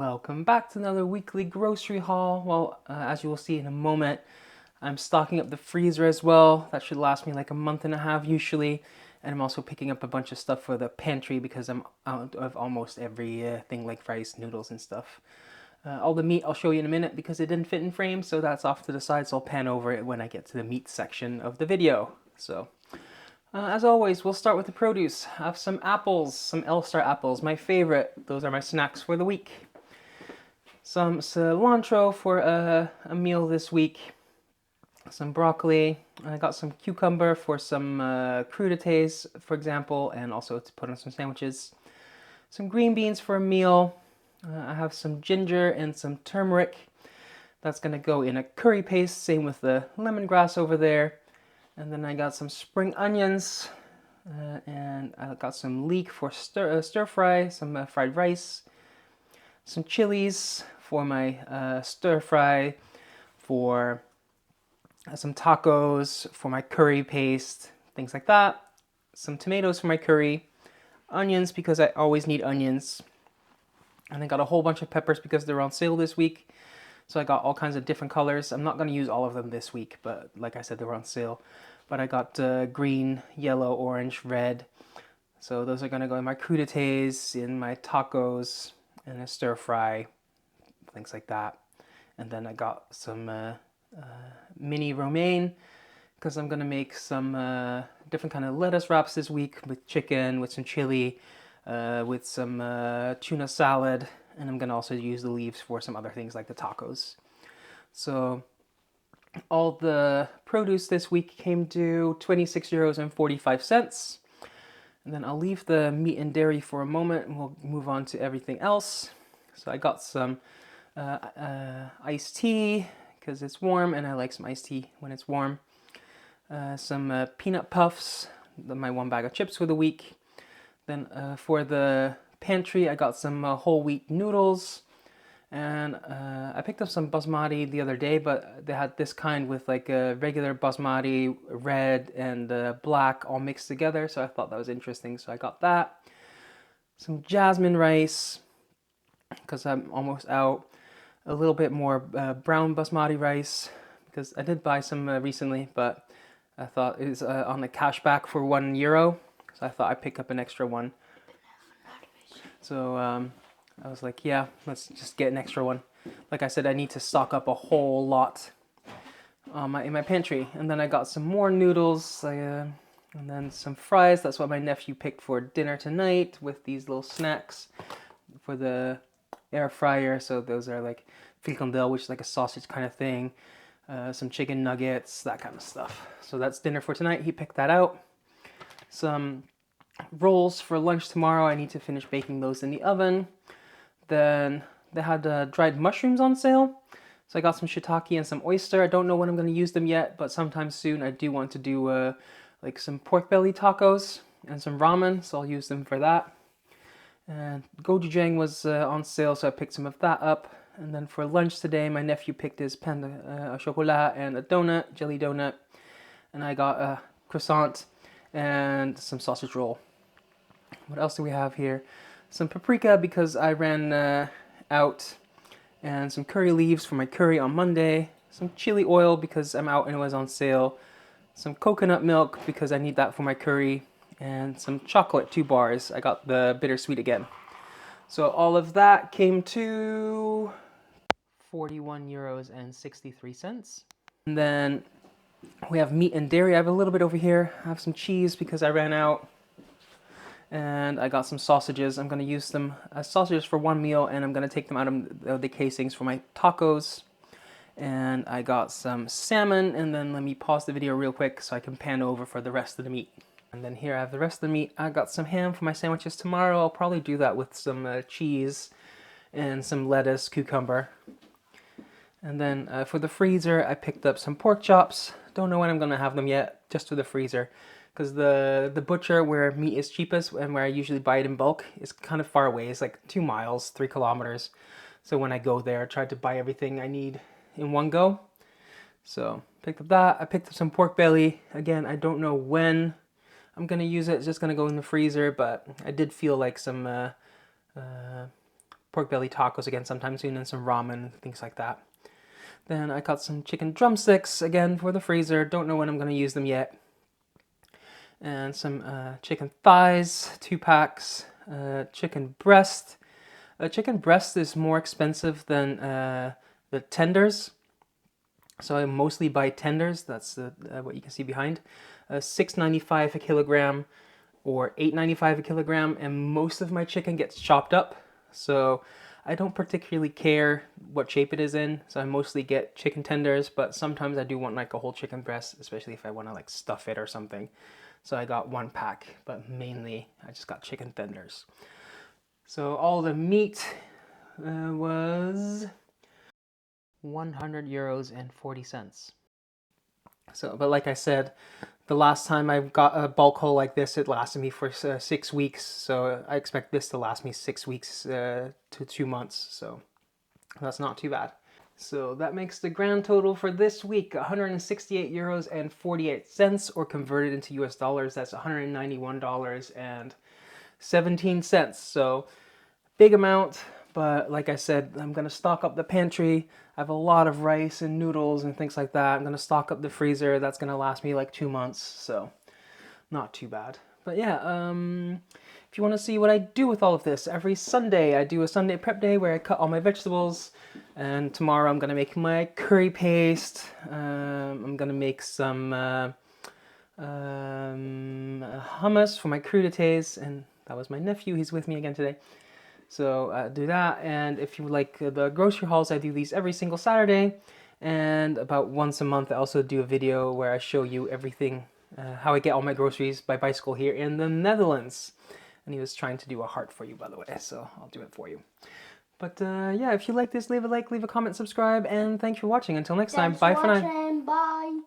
Welcome back to another weekly grocery haul. Well, as you will see in a moment, I'm stocking up the freezer as well. That should last me like a month and a half usually. And I'm also picking up a bunch of stuff for the pantry because I'm out of almost every thing like rice, noodles, and stuff. All the meat I'll show you in a minute because it didn't fit in frame, so that's off to the side, so I'll pan over it when I get to the meat section of the video. As always, we'll start with the produce. I have some apples, some L-Star apples, my favorite. Those are my snacks for the week. Some cilantro for a meal this week. Some broccoli. I got some cucumber for some crudités, for example, and also to put on some sandwiches. Some green beans for a meal. I have some ginger and some turmeric. That's going to go in a curry paste, same with the lemongrass over there. And then I got some spring onions, and I got some leek for stir fry, some fried rice, some chilies for my stir fry, for some tacos, for my curry paste, things like that. Some tomatoes for my curry, onions because I always need onions. And I got a whole bunch of peppers because they're on sale this week. So I got all kinds of different colors. I'm not going to use all of them this week, but like I said, they were on sale. But I got green, yellow, orange, red. So those are going to go in my crudités, in my tacos, and a stir fry, things like that. And then I got some mini romaine because I'm gonna make some different kind of lettuce wraps this week with chicken, with some chili, with some tuna salad, and I'm gonna also use the leaves for some other things like the tacos. So all the produce this week came to 26 euros and 45 cents. And then I'll leave the meat and dairy for a moment and we'll move on to everything else. So I got some iced tea because it's warm and I like some iced tea when it's warm. Some peanut puffs, my one bag of chips for the week. Then for the pantry, I got some whole wheat noodles. And I picked up some basmati the other day, but they had this kind with like a regular basmati, red and black all mixed together. So I thought that was interesting. So I got that. Some jasmine rice, because I'm almost out. A little bit more brown basmati rice, because I did buy some recently, but I thought it was on the cashback for €1. So I thought I'd pick up an extra one. So I was like, yeah, let's just get an extra one. Like I said, I need to stock up a whole lot in my pantry. And then I got some more noodles, and then some fries. That's what my nephew picked for dinner tonight with these little snacks for the air fryer. So those are like frikandel, which is like a sausage kind of thing. Some chicken nuggets, that kind of stuff. So that's dinner for tonight. He picked that out. Some rolls for lunch tomorrow. I need to finish baking those in the oven. Then they had dried mushrooms on sale. So I got some shiitake and some oyster. I don't know when I'm going to use them yet, but sometime soon I do want to do like some pork belly tacos and some ramen, so I'll use them for that. And gochujang was on sale, so I picked some of that up. And then for lunch today, my nephew picked his pain au chocolat and a donut, jelly donut. And I got a croissant and some sausage roll. What else do we have here? Some paprika because I ran out, and some curry leaves for my curry on Monday. Some chili oil because I'm out and it was on sale. Some coconut milk because I need that for my curry. And some chocolate, 2 bars. I got the bittersweet again. So all of that came to 41 euros and 63 cents. And then we have meat and dairy. I have a little bit over here. I have some cheese because I ran out. And I got some sausages. I'm going to use them as sausages for one meal, and I'm going to take them out of the casings for my tacos. And I got some salmon, and then let me pause the video real quick so I can pan over for the rest of the meat. And then here I have the rest of the meat. I got some ham for my sandwiches tomorrow. I'll probably do that with some cheese and some lettuce, cucumber. And then for the freezer, I picked up some pork chops. Don't know when I'm going to have them yet, just for the freezer. Because the butcher where meat is cheapest and where I usually buy it in bulk is kind of far away. It's like 2 miles, 3 kilometers. So when I go there, I try to buy everything I need in one go. So picked up that. I picked up some pork belly. Again, I don't know when I'm going to use it. It's just going to go in the freezer, but I did feel like some pork belly tacos again sometime soon, and some ramen, things like that. Then I got some chicken drumsticks again for the freezer. Don't know when I'm going to use them yet. And some chicken thighs, 2 packs. Chicken breast. Chicken breast is more expensive than the tenders. So I mostly buy tenders. That's what you can see behind. $6.95 a kilogram or $8.95 a kilogram. And most of my chicken gets chopped up. So I don't particularly care what shape it is in, so I mostly get chicken tenders, but sometimes I do want like a whole chicken breast, especially if I want to like stuff it or something. So I got 1 pack, but mainly I just got chicken tenders. So all the meat was 100 euros and 40 cents. So, but like I said, the last time I got a bulk haul like this, it lasted me for 6 weeks. So I expect this to last me 6 weeks to 2 months. So that's not too bad. So that makes the grand total for this week 168 euros and 48 cents, or converted into US dollars, that's $191 and 17 cents. So big amount. But like I said, I'm going to stock up the pantry. I have a lot of rice and noodles and things like that. I'm going to stock up the freezer. That's going to last me like 2 months, so not too bad. But yeah, if you want to see what I do with all of this, every Sunday I do a Sunday prep day where I cut all my vegetables. And tomorrow I'm going to make my curry paste. I'm going to make some hummus for my crudités. And that was my nephew. He's with me again today. So do that, and if you like the grocery hauls, I do these every single Saturday, and about once a month I also do a video where I show you everything, how I get all my groceries by bicycle here in the Netherlands. And he was trying to do a heart for you, by the way, so I'll do it for you. But yeah, if you like this, leave a like, leave a comment, subscribe, and thanks for watching. Until next time, bye for now. Bye.